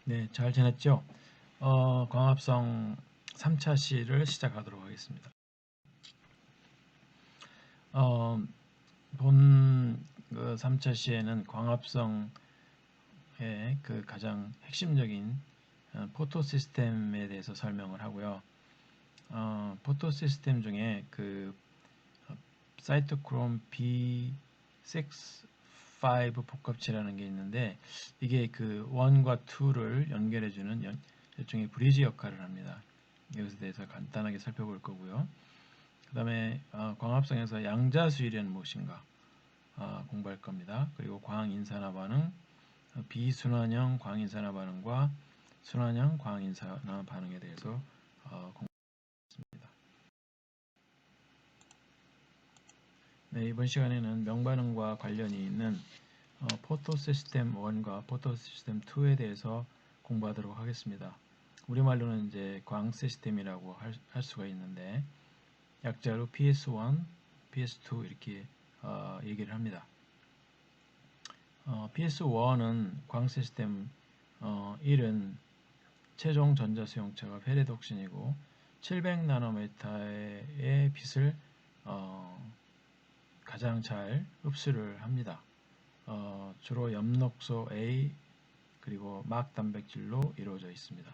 네, 잘 지냈죠? 광합성 3차 시를 시작하도록 하겠습니다. 어, 본 3차 시에는 광합성의 그 가장 핵심적인 포토 시스템에 대해서 설명을 하고요. 포토 시스템 중에 그 사이토크롬 B6, 5 복합체라는 게 있는데 이게 그 1과 2를 연결해주는 일종의 브리지 역할을 합니다. 이것에 대해서 간단하게 살펴볼 거고요. 그 다음에 광합성에서 양자수율은 무엇인가 공부할 겁니다. 그리고 광인산화 반응, 비순환형 광인산화 반응과 순환형 광인산화 반응에 대해서 공부하겠습니다. 네, 이번 시간에는 명반응과 관련이 있는 포토 시스템 1과 포토 시스템 2에 대해서 공부하도록 하겠습니다. 우리말로는 이제 광 시스템이라고 할 수가 있는데 약자로 PS1, PS2 이렇게 얘기를 합니다. PS1은 광 시스템 1은 최종 전자 수용체가 페리독신이고 700나노미터의 빛을 가장 잘 흡수를 합니다. 주로 엽록소 A 그리고 막 단백질로 이루어져 있습니다.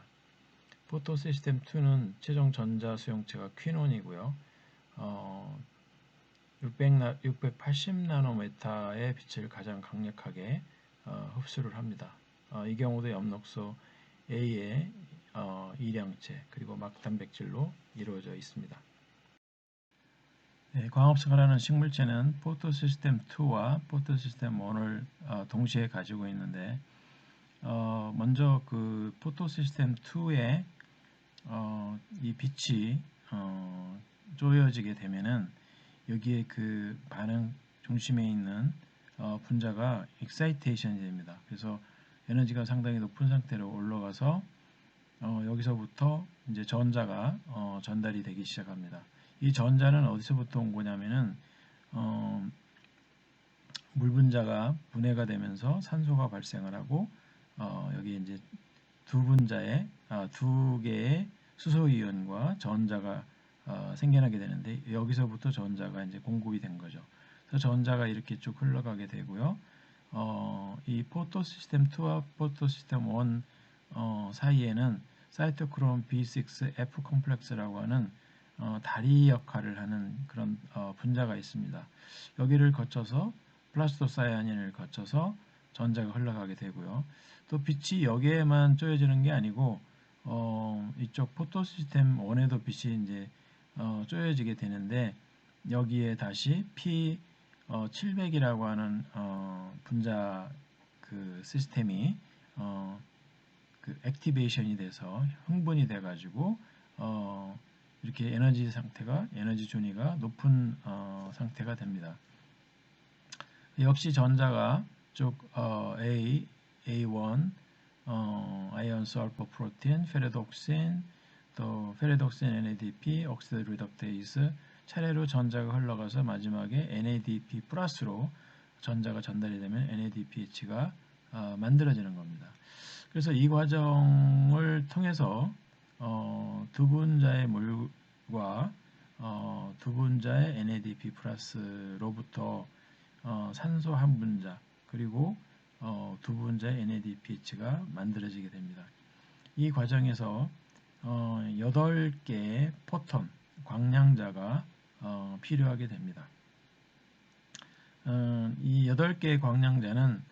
포토 시스템 2는 최종 전자 수용체가 퀴논이고요. 680나노미터의 빛을 가장 강력하게 흡수를 합니다. 이 경우도 엽록소 A의 이량체 그리고 막 단백질로 이루어져 있습니다. 네, 광합성이라는 식물체는 포토 시스템 2와 포토 시스템 1을 동시에 가지고 있는데 먼저 그 포토 시스템 2의 이 빛이 쪼여지게 되면은 여기에 그 반응 중심에 있는 분자가 익사이테이션이 됩니다. 그래서 에너지가 상당히 높은 상태로 올라가서 여기서부터 이제 전자가 전달이 되기 시작합니다. 이 전자는 어디서부터 온 거냐면은 물 분자가 분해가 되면서 산소가 발생을 하고 여기 이제 두 개의 수소 이온과 전자가 생겨나게 되는데 여기서부터 전자가 이제 공급이 된 거죠. 그래서 전자가 이렇게 쭉 흘러가게 되고요. 이 포토 시스템 2와 포토 시스템 1 사이에는 사이토크롬 B6F 컴플렉스라고 하는 다리 역할을 하는 그런 분자가 있습니다. 여기를 거쳐서 플라스토사이아닌을 거쳐서 전자가 흘러가게 되고요. 또 빛이 여기에만 쪼여지는 게 아니고 이쪽 포토 시스템 1에도 빛이 이제 쪼여지게 되는데 여기에 다시 P700이라고 하는 분자 그 시스템이 그 액티베이션이 돼서 흥분이 돼 가지고 이렇게 에너지 준위가 높은 상태가 됩니다. 역시 전자가 쭉 A1, 아이온 설퍼 프로틴, 페레독신, 또 페레독신 NADP, 옥시드 리덕테이스 차례로 전자가 흘러가서 마지막에 NADP 플러스로 전자가 전달이 되면 NADPH가 만들어지는 겁니다. 그래서 이 과정을 통해서 두 분자의 물과 두 분자의 NADP 플러스로부터 산소 한 분자 그리고 두 분자의 NADPH가 만들어지게 됩니다. 이 과정에서 8개의 포톤, 광량자가 필요하게 됩니다. 이 8개의 광량자는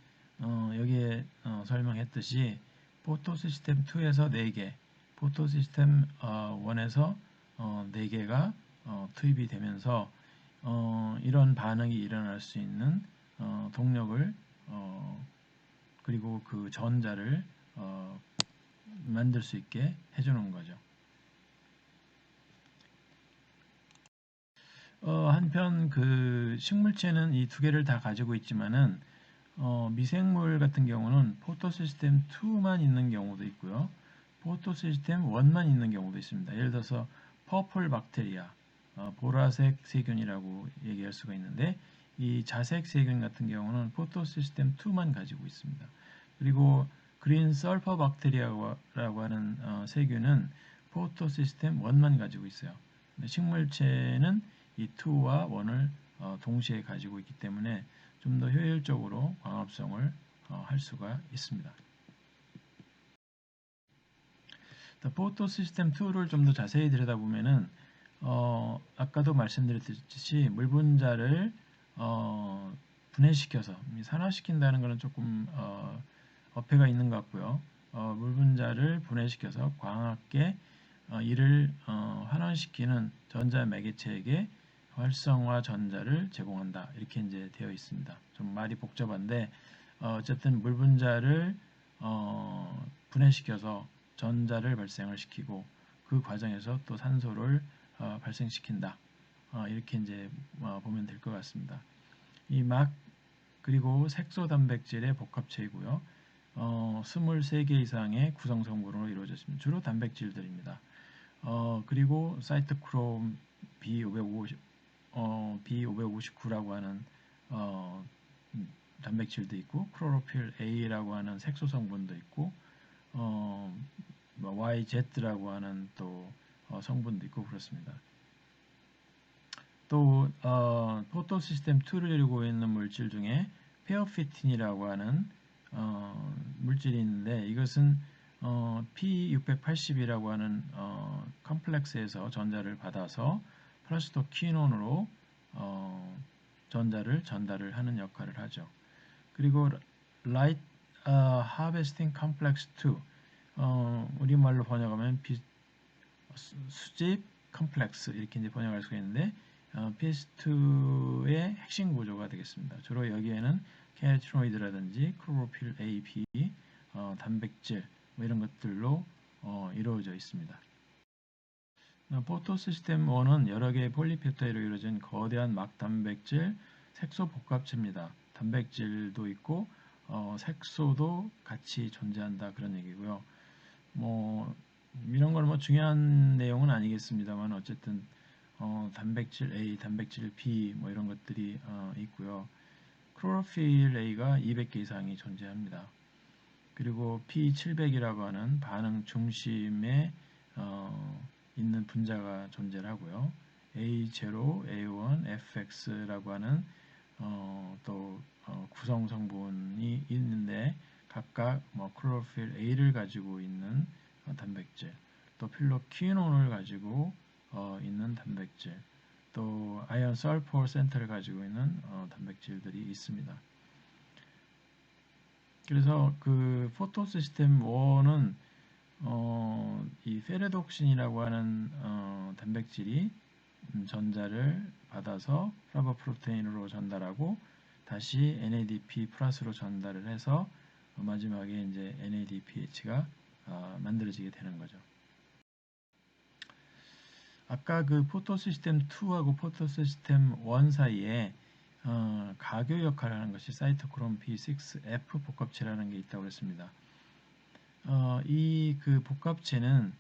여기에 설명했듯이 포토 시스템 2에서 4개, 포토 시스템 1에서 4개가 투입이 되면서 이런 반응이 일어날 수 있는 동력을 그리고 그 전자를 만들 수 있게 해주는 거죠. 한편 그 식물체는 이 두 개를 다 가지고 있지만은 미생물 같은 경우는 포토 시스템 2만 있는 경우도 있고요. 포토 시스템 1만 있는 경우도 있습니다. 예를 들어서 퍼플 박테리아, 보라색 세균이라고 얘기할 수가 있는데 이 자색 세균 같은 경우는 포토 시스템 2만 가지고 있습니다. 그리고 그린 설퍼 박테리아라고 하는 세균은 포토 시스템 1만 가지고 있어요. 근데 식물체는 이 2와 1을 동시에 가지고 있기 때문에 좀 더 효율적으로 광합성을 할 수가 있습니다. 포토 시스템 2를 좀 더 자세히 들여다보면은 아까도 말씀드렸듯이 물 분자를 분해시켜서 산화시킨다는 것은 조금 어폐가 있는 것 같고요. 물 분자를 분해시켜서 광합계 이를 환원시키는 전자 매개체에게 활성화 전자를 제공한다. 이렇게 이제 되어 있습니다. 좀 말이 복잡한데 어쨌든 물 분자를 분해시켜서 전자를 발생을 시키고 그 과정에서 또 산소를 발생시킨다. 이렇게 이제 보면 될 것 같습니다. 이 막 그리고 색소 단백질의 복합체이고요. 23개 이상의 구성 성분으로 이루어져 있습니다. 주로 단백질들입니다. 그리고 사이토크롬 B559라고 하는 단백질도 있고 크로로필 A라고 하는 색소 성분도 있고 YZ라고 하는 또 성분도 있고 그렇습니다. 또 포토 시스템 2를 이루고 있는 물질 중에 페어피틴이라고 하는 물질이 있는데 이것은 P680이라고 하는 컴플렉스에서 전자를 받아서 플라스토퀴논으로 전자를 전달을 하는 역할을 하죠. 그리고 Light Harvesting Complex 2 우리말로 번역하면 수집 컴플렉스 이렇게 이제 번역할 수가 있는데 PS2의 핵심 구조가 되겠습니다. 주로 여기에는 캐로티노이드라든지 클로로필 A, B, 단백질 뭐 이런 것들로 이루어져 있습니다. 포토 시스템 1은 여러 개의 폴리펩타이드로 이루어진 거대한 막 단백질 색소 복합체입니다. 단백질도 있고 색소도 같이 존재한다 그런 얘기고요. 뭐 이런 건 뭐 중요한 내용은 아니겠습니다만 어쨌든 단백질 A, 단백질 B 뭐 이런 것들이 있고요. 클로로필 A가 200개 이상이 존재합니다. 그리고 P700이라고 하는 반응 중심에 있는 분자가 존재하고요. A0, A1, FX라고 하는 또 구성 성분이 있는데 각각 클로로필 A를 가지고 있는 단백질, 또 필로퀴논을 가지고 있는 단백질, 또 아이언 설퍼 센터를 가지고 있는 단백질들이 있습니다. 그래서 그 포토 시스템 1은 이 페레독신이라고 하는 단백질이 전자를 받아서 플라버 프로테인으로 전달하고 다시 NADP 플러스로 전달을 해서 마지막에 이제 NADPH가 만들어지게 되는 거죠. 아까 그 포토 시스템 2하고 포토 시스템 1 사이에 가교 역할을 하는 것이 사이토크롬 B6F 복합체라는 게 있다고 했습니다. 이 그 복합체는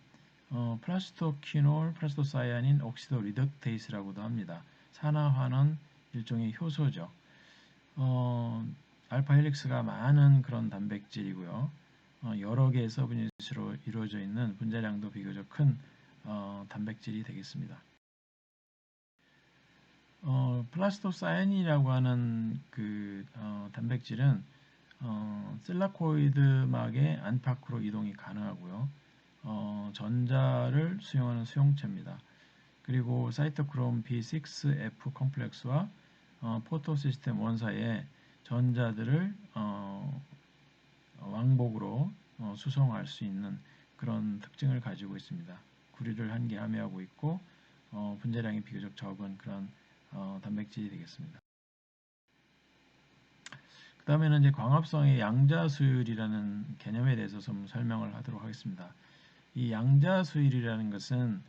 플라스토퀴놀, 플라스토사이아닌, 옥시도 리덕테이스라고도 합니다. 산화환원 일종의 효소죠. 알파 헬릭스가 많은 그런 단백질이고요. 여러 개의 서브유닛으로 이루어져 있는 분자량도 비교적 큰 단백질이 되겠습니다. 플라스토사이아닌이라고 하는 그 단백질은 셀라코이드막의 안팎으로 이동이 가능하고요. 전자를 수용하는 수용체입니다. 그리고 사이토크롬 B6F 컴플렉스와 포토 시스템 1 사이에 전자들을 왕복으로 수송할 수 있는 그런 특징을 가지고 있습니다. 구리를 한 개 함유하고 있고 분자량이 비교적 적은 그런 단백질이 되겠습니다. 그 다음에는 이제 광합성의 양자수율이라는 개념에 대해서 좀 설명을 하도록 하겠습니다. 이 양자수율이라는 것은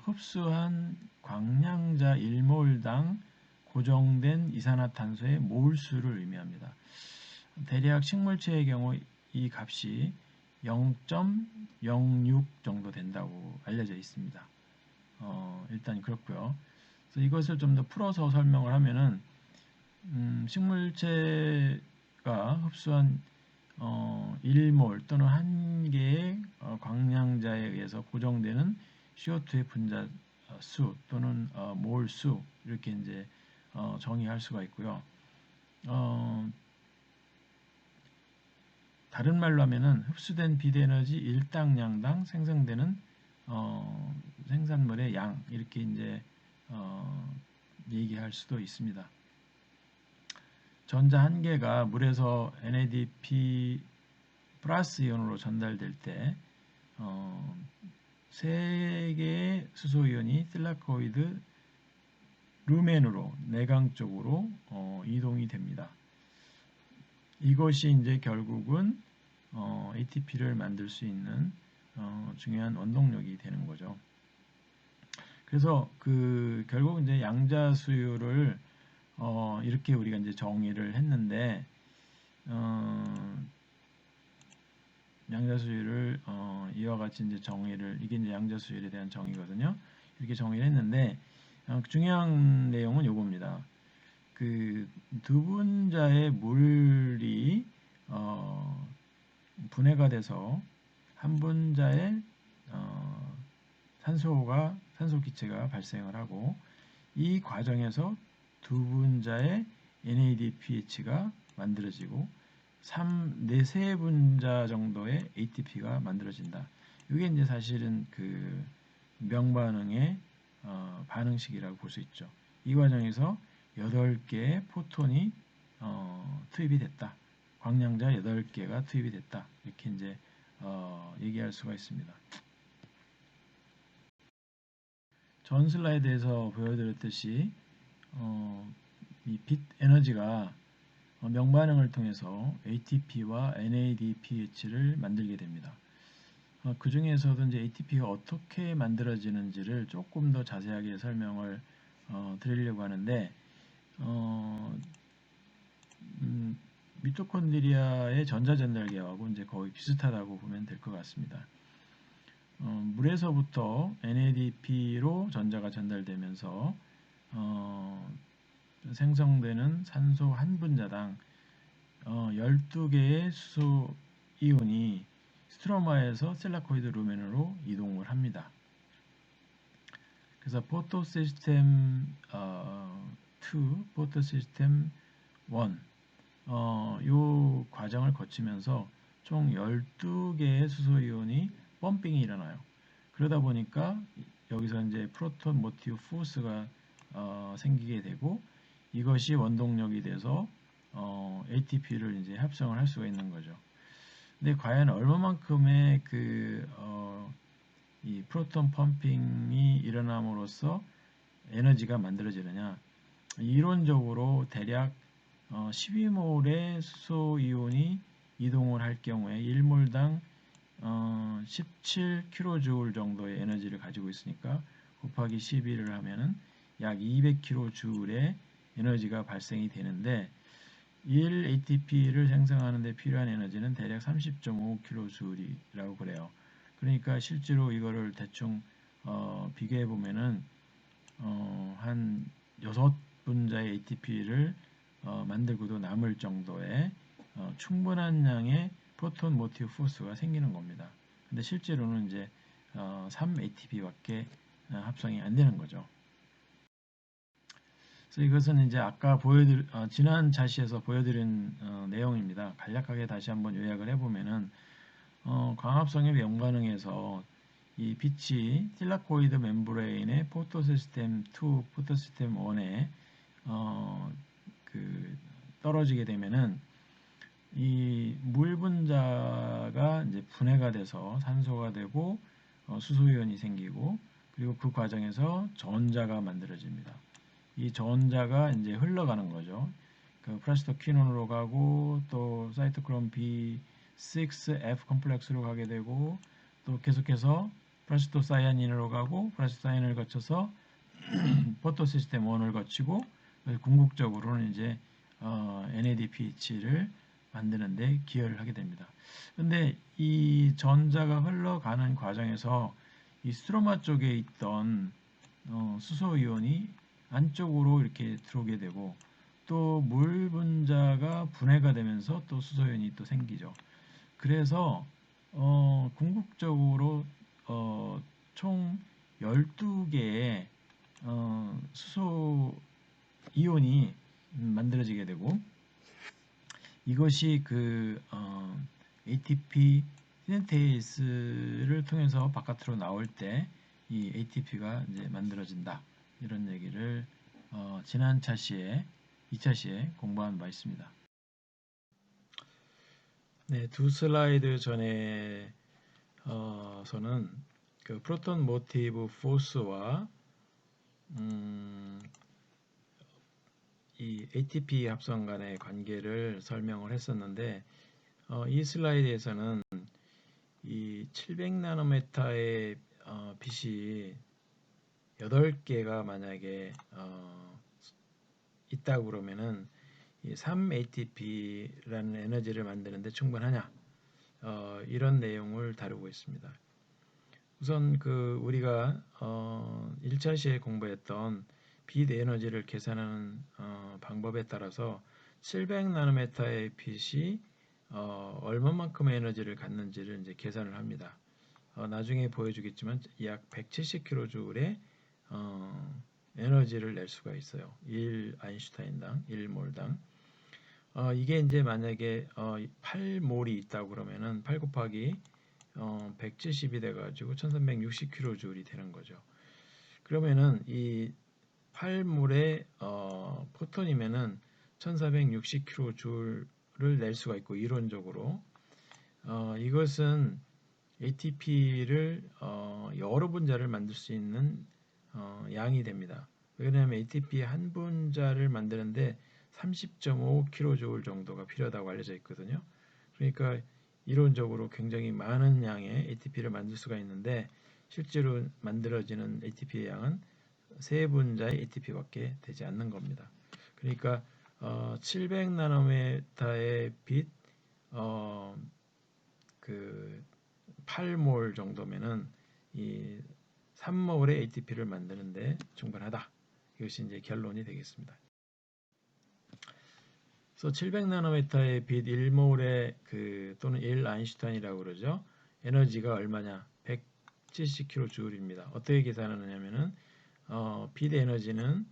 흡수한 광량자 1몰당 고정된 이산화탄소의 몰수를 의미합니다. 대략 식물체의 경우 이 값이 0.06 정도 된다고 알려져 있습니다. 일단 그렇고요. 그래서 이것을 좀 더 풀어서 설명을 하면은 식물체가 흡수한 1몰 또는 1개의 광량자에 의해서 고정되는 CO2의 분자 수 또는 몰 수 이렇게 이제 정의할 수가 있고요. 다른 말로 하면은 흡수된 비대에너지 일당량당 생성되는 생산물의 양 이렇게 이제 얘기할 수도 있습니다. 전자 한 개가 물에서 NADP 플러스 이온으로 전달될 때 3개의 수소이온이 실리코이드 루멘으로 내강 쪽으로 이동이 됩니다. 이것이 이제 결국은 ATP를 만들 수 있는 중요한 원동력이 되는 거죠. 그래서 결국 이제 양자 수율을 이렇게 우리가 이제 정의를 했는데 양자 수율을 이와 같이 이제 정의를 이게 이제 양자 수율에 대한 정의거든요. 이렇게 정의를 했는데 중요한 내용은 요겁니다. 두 분자의 물이 분해가 돼서 한 분자의 산소 기체가 발생을 하고 이 과정에서 두 분자의 NADPH가 만들어지고 4 분자 정도의 ATP가 만들어진다. 이게 이제 사실은 명반응의 반응식이라고 볼 수 있죠. 이 과정에서 8개의 포톤이 투입이 됐다. 광량자 8개가 투입이 됐다. 이렇게 이제 얘기할 수가 있습니다. 전 슬라이드에서 보여드렸듯이 이 빛 에너지가 명반응을 통해서 ATP와 NADPH를 만들게 됩니다. 그 중에서도 이제 ATP가 어떻게 만들어지는지를 조금 더 자세하게 설명을 드리려고 하는데 미토콘드리아의 전자전달계하고 이제 거의 비슷하다고 보면 될 것 같습니다. 물에서부터 NADP로 전자가 전달되면서 생성되는 산소 한 분자당 12개의 수소 이온이 스트로마에서 셀라코이드 루멘으로 이동을 합니다. 그래서 포토 시스템 2, 포토 시스템 1 이 과정을 거치면서 총 12개의 수소 이온이 펌핑이 일어나요. 그러다 보니까 여기서 이제 프로톤 모티브 포스가 생기게 되고 이것이 원동력이 돼서 ATP를 이제 합성을 할 수가 있는 거죠. 근데 과연 얼마만큼의 이 프로톤 펌핑이 일어남으로써 에너지가 만들어지느냐? 이론적으로 대략 12몰의 수소 이온이 이동을 할 경우에 1몰당 17kJ 정도의 에너지를 가지고 있으니까 곱하기 12를 하면은 약 200kJ의 에너지가 발생이 되는데 1 ATP를 생성하는 데 필요한 에너지는 대략 30.5kJ라고 그래요. 그러니까 실제로 이거를 대충 비교해 보면은 한 6분자의 ATP를 만들고도 남을 정도의 충분한 양의 프로톤 모티브 포스가 생기는 겁니다. 근데 실제로는 이제 3 ATP밖에 합성이 안 되는 거죠. 그래서 이것은 이제 아까 지난 자시에서 보여드린 내용입니다. 간략하게 다시 한번 요약을 해보면은 광합성의 명반응에서 이 빛이 틸라코이드 멤브레인의 포토시스템 2, 포토시스템 1에 떨어지게 되면은 이 물 분자가 이제 분해가 돼서 산소가 되고 수소이온이 생기고 그리고 그 과정에서 전자가 만들어집니다. 이 전자가 이제 흘러가는 거죠. 프라시토퀴논으로 가고 또 사이토크롬 B6F 컴플렉스로 가게 되고 또 계속해서 프라시토사이아닌으로 가고 프라시토사이아닌을 거쳐서 포토시스템 1을 거치고 궁극적으로는 이제 NADPH를 만드는데 기여를 하게 됩니다. 근데 이 전자가 흘러가는 과정에서 이 스트로마 쪽에 있던 수소 이온이 안쪽으로 이렇게 들어오게 되고 또 물 분자가 분해가 되면서 또 수소연이 또 생기죠. 그래서 궁극적으로 총 12개의 수소 이온이 만들어지게 되고, 이것이 그 ATP 시넨테이스를 통해서 바깥으로 나올 때 이 ATP가 이제 만들어진다. 이런 얘기를 지난 차시에 2차시에 공부한 바 있습니다. 네, 두 슬라이드 전에 서는 그 프로톤 모티브 포스와 이 ATP 합성 간의 관계를 설명을 했었는데, 이 슬라이드에서는 이 700나노메타의 빛이 8개가 만약에 있다고 그러면은 이 3ATP라는 에너지를 만드는데 충분하냐? 이런 내용을 다루고 있습니다. 우선 그 우리가 1차 시에 공부했던 빛 에너지를 계산하는 방법에 따라서 700나노메타의 빛이 얼마만큼의 에너지를 갖는지를 이제 계산을 합니다. 나중에 보여주겠지만 약 170kJ의 에너지를 낼 수가 있어요. 1 아인슈타인당 1몰당. 이게 이제 만약에 8몰이 있다고 그러면은 8 곱하기 170이 돼가지고 1360kJ이 되는 거죠. 그러면은 이 8몰의 포톤이면은 1460kJ를 낼 수가 있고, 이론적으로 이것은 ATP를 여러 분자를 만들 수 있는 양이 됩니다. 왜냐하면 ATP 한 분자를 만드는데 30.5kJ 정도가 필요하다고 알려져 있거든요. 그러니까 이론적으로 굉장히 많은 양의 ATP를 만들 수가 있는데, 실제로 만들어지는 ATP의 양은 3분자의 ATP밖에 되지 않는 겁니다. 그러니까 700나노메타의 빛 그 8몰 정도면은 이 3몰의 ATP를 만드는데 충분하다. 이것이 이제 결론이 되겠습니다. 그래서 700나노메타의 빛 1몰의 그 또는 1 아인슈타인이라고 그러죠. 에너지가 얼마냐? 170kJ입니다. 어떻게 계산하느냐면은 빛 에너지는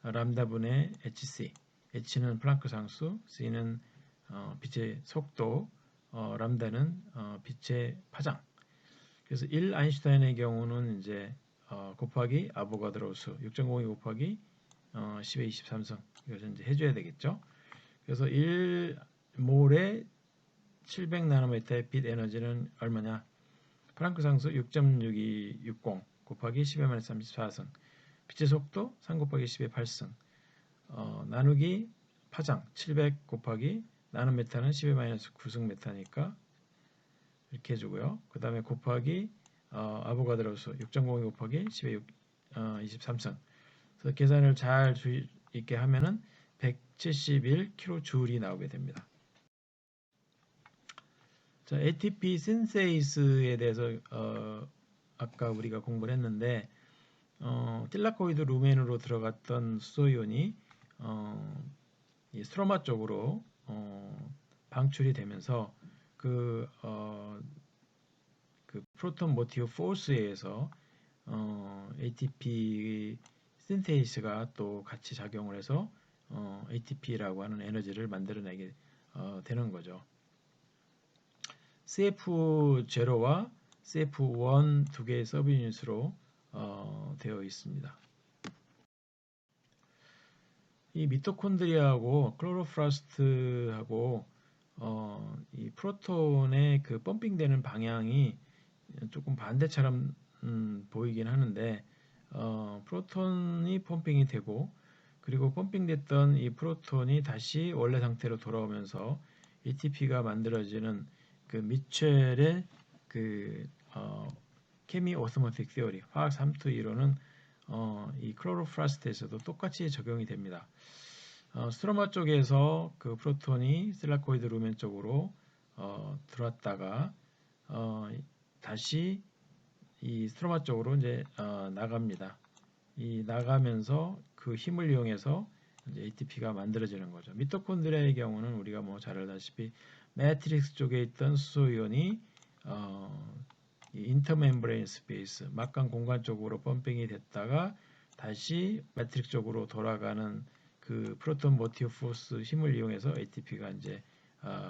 람다분의 hc, h는 플랑크 상수, c는 빛의 속도, 람다는 빛의 파장. 그래서 1 아인슈타인의 경우는 이제 곱하기 아보가드로 수 6.02 곱하기 10의 23승, 이것을 이제 해줘야 되겠죠. 그래서 1몰의 700나노미터의 빛 에너지는 얼마냐? 플랑크 상수 6.6260 곱하기 10의 34승, 빛의 속도 3 곱하기 10의 8승, 나누기 파장 700 곱하기 나노메타는 10의 9승 메타니까 이렇게 해주고요. 그 다음에 곱하기 아보가드로 수 6.02 곱하기 10의 23승. 그래서 계산을 잘 있게 하면은 171kJ이 나오게 됩니다. 자, ATP 신세이스에 대해서 아까 우리가 공부를 했는데, 틸라코이드 루멘으로 들어갔던 수소이온이 이 스트로마 쪽으로 방출이 되면서 그 프로톤 모티브 포스에 의해서 ATP 신테이스가 또 같이 작용을 해서 ATP라고 하는 에너지를 만들어내게 되는 거죠. CF0와 CF1 두 개의 서브 유닛으로 되어 있습니다. 이 미토콘드리아하고 클로로플라스트하고 이 프로톤의 그 펌핑되는 방향이 조금 반대처럼 보이긴 하는데, 프로톤이 펌핑이 되고, 그리고 펌핑됐던 이 프로톤이 다시 원래 상태로 돌아오면서 ATP가 만들어지는 그 미첼의 그 케미 오스모틱 시어리, 화학 삼투 이론은 이 클로로플라스트에서도 똑같이 적용이 됩니다. 스트로마 쪽에서 그 프로톤이 실라코이드 루멘 쪽으로 들어왔다가 다시 이 스트로마 쪽으로 이제 나갑니다. 이 나가면서 그 힘을 이용해서 이제 ATP가 만들어지는 거죠. 미토콘드리아의 경우는 우리가 뭐 잘 알다시피 매트릭스 쪽에 있던 수소이온이 이 인터멤브레인 스페이스 막간 공간 쪽으로 펌핑이 됐다가 다시 매트릭스 쪽으로 돌아가는 그 프로톤 모티브 포스 힘을 이용해서 ATP가 이제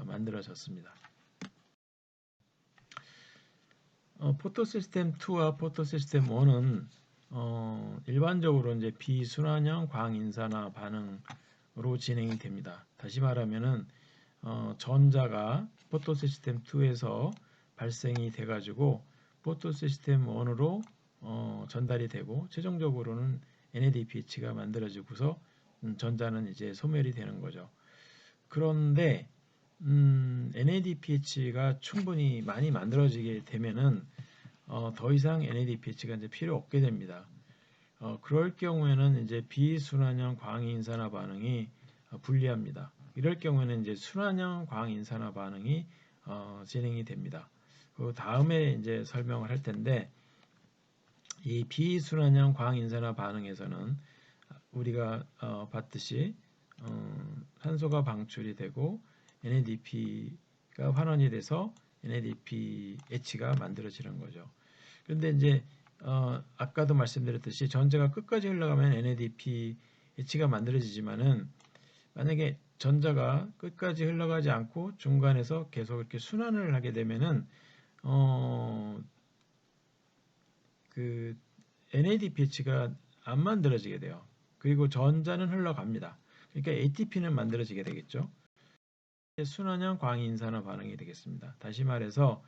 만들어졌습니다. 포토 시스템 2와 포토 시스템 1은 일반적으로 이제 비순환형 광인산화 반응으로 진행이 됩니다. 다시 말하면은 전자가 포토 시스템 2에서 발생이 돼가지고 포토 시스템 1으로 전달이 되고 최종적으로는 NADPH가 만들어지고서 전자는 이제 소멸이 되는 거죠. 그런데 NADPH가 충분히 많이 만들어지게 되면은 더 이상 NADPH가 이제 필요 없게 됩니다. 그럴 경우에는 이제 비순환형 광인산화 반응이 불리합니다. 이럴 경우에는 이제 순환형 광인산화 반응이 진행이 됩니다. 그 다음에 이제 설명을 할 텐데 이 비순환형 광인산화 반응에서는 우리가 봤듯이 산소가 방출이 되고 NADP가 환원이 돼서 NADPH가 만들어지는 거죠. 그런데 이제 아까도 말씀드렸듯이 전자가 끝까지 흘러가면 NADPH가 만들어지지만은 만약에 전자가 끝까지 흘러가지 않고 중간에서 계속 이렇게 순환을 하게 되면은 그 NADPH가 안 만들어지게 돼요. 그리고 전자는 흘러갑니다. 그러니까 ATP는 만들어지게 되겠죠. 순환형 광인산화 반응이 되겠습니다. 다시 말해서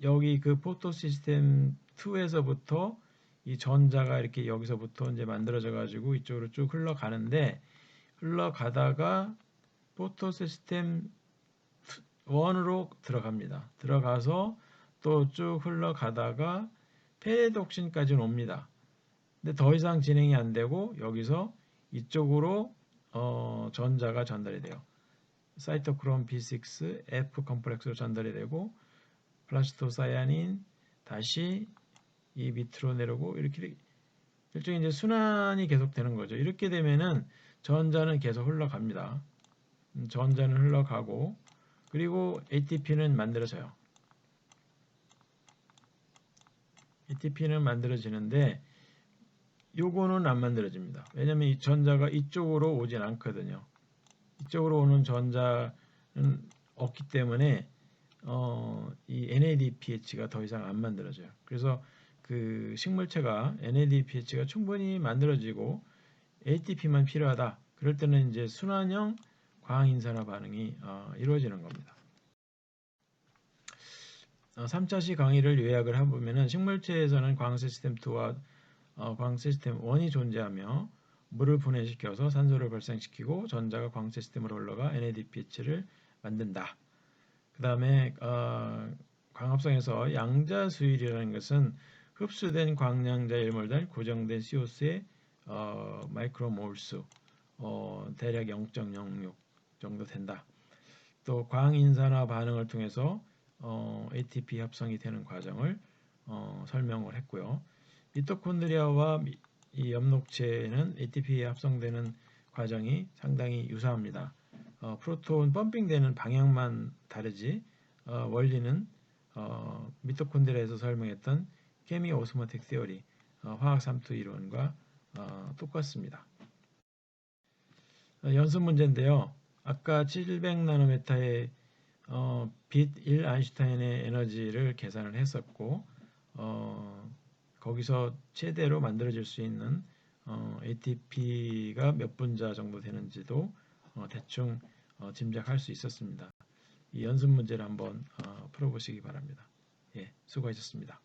여기 그 포토 시스템 2에서부터 이 전자가 이렇게 여기서부터 이제 만들어져 가지고 이쪽으로 쭉 흘러가는데 흘러가다가 포토 시스템 1으로 들어갑니다. 들어가서 또 쭉 흘러가다가 페레독신까지는 옵니다. 근데 더 이상 진행이 안 되고 여기서 이쪽으로 전자가 전달이 돼요. 사이토크롬 B6, F 컴플렉스로 전달이 되고 플라스토사야닌 다시 이 밑으로 내려오고 이렇게 일종의 이제 순환이 계속 되는 거죠. 이렇게 되면은 전자는 계속 흘러갑니다. 전자는 흘러가고 그리고 ATP는 만들어져요. ATP는 만들어지는데 요거는 안 만들어집니다. 왜냐면 이 전자가 이쪽으로 오진 않거든요. 이쪽으로 오는 전자는 없기 때문에 이 NADPH가 더 이상 안 만들어져요. 그래서 그 식물체가 NADPH가 충분히 만들어지고 ATP만 필요하다. 그럴 때는 이제 순환형 광인산화 반응이 이루어지는 겁니다. 3차시 강의를 요약을 해보면 식물체에서는 광 시스템 2와 광 시스템 1이 존재하며 물을 분해시켜서 산소를 발생시키고 전자가 광 시스템으로 올라가 NADPH를 만든다. 그 다음에 광합성에서 양자수율이라는 것은 흡수된 광량자 일몰단 고정된 CO2의 마이크로몰수 대략 0.06 정도 된다. 또 광인산화 반응을 통해서 ATP 합성이 되는 과정을 설명을 했고요. 미토콘드리아와 이 엽록체는 ATP에 합성되는 과정이 상당히 유사합니다. 프로톤 펌핑되는 방향만 다르지 원리는 미토콘드리아에서 설명했던 케미 오스모틱 시어리 화학 삼투 이론과 똑같습니다. 연습 문제인데요. 아까 700나노메타의 빛 1 아인슈타인의 에너지를 계산을 했었고 거기서 최대로 만들어질 수 있는 ATP가 몇 분자 정도 되는지도 대충 짐작할 수 있었습니다. 이 연습 문제를 한번 풀어보시기 바랍니다. 예, 수고하셨습니다.